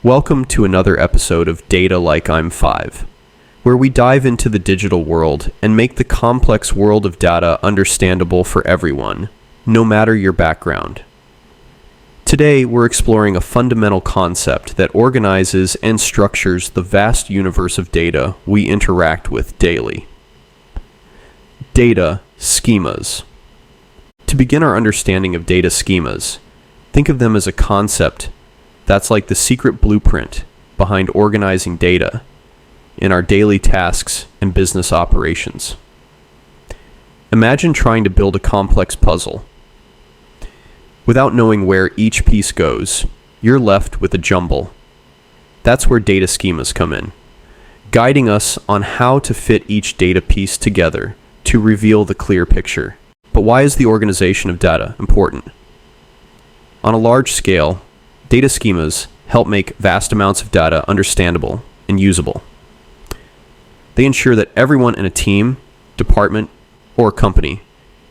Welcome to another episode of Data Like I'm 5, where we dive into the digital world and make the complex world of data understandable for everyone, no matter your background. Today, we're exploring a fundamental concept that organizes and structures the vast universe of data we interact with daily. Data schemas. To begin our understanding of data schemas, think of them as a concept that's like the secret blueprint behind organizing data in our daily tasks and business operations. Imagine trying to build a complex puzzle. Without knowing where each piece goes, you're left with a jumble. That's where data schemas come in, guiding us on how to fit each data piece together to reveal the clear picture. But why is the organization of data important? On a large scale, data schemas help make vast amounts of data understandable and usable. They ensure that everyone in a team, department, or company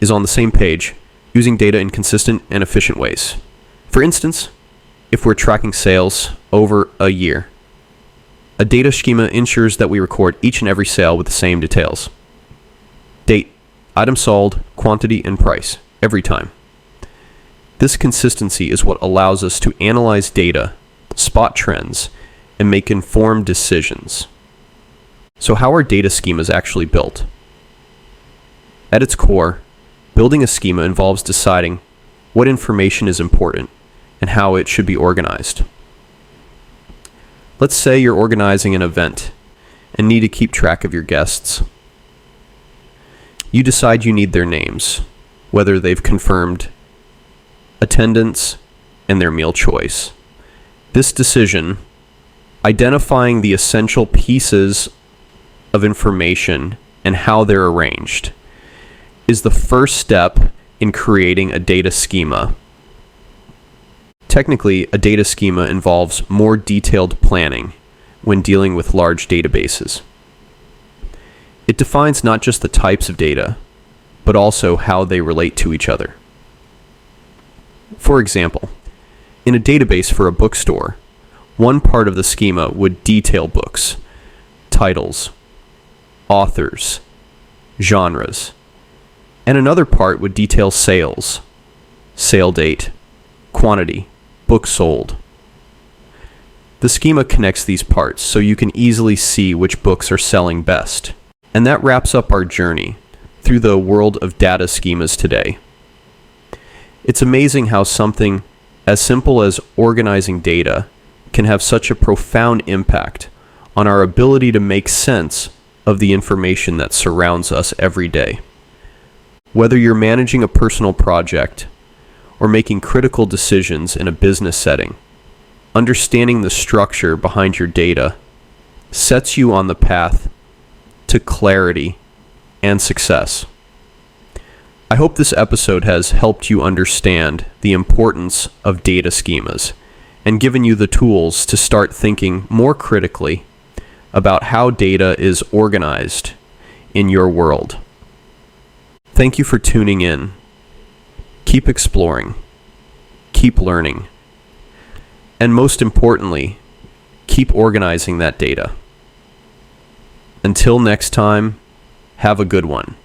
is on the same page, using data in consistent and efficient ways. For instance, if we're tracking sales over a year, a data schema ensures that we record each and every sale with the same details. Date, item sold, quantity, and price, every time. This consistency is what allows us to analyze data, spot trends, and make informed decisions. So how are data schemas actually built? At its core, building a schema involves deciding what information is important and how it should be organized. Let's say you're organizing an event and need to keep track of your guests. You decide you need their names, whether they've confirmed attendance, and their meal choice. This decision, identifying the essential pieces of information and how they're arranged, is the first step in creating a data schema. Technically, a data schema involves more detailed planning when dealing with large databases. It defines not just the types of data, but also how they relate to each other. For example, in a database for a bookstore, one part of the schema would detail books, titles, authors, genres, and another part would detail sales, sale date, quantity, books sold. The schema connects these parts so you can easily see which books are selling best. And that wraps up our journey through the world of data schemas today. It's amazing how something as simple as organizing data can have such a profound impact on our ability to make sense of the information that surrounds us every day. Whether you're managing a personal project or making critical decisions in a business setting, understanding the structure behind your data sets you on the path to clarity and success. I hope this episode has helped you understand the importance of data schemas and given you the tools to start thinking more critically about how data is organized in your world. Thank you for tuning in. Keep exploring, keep learning, and most importantly, keep organizing that data. Until next time, have a good one.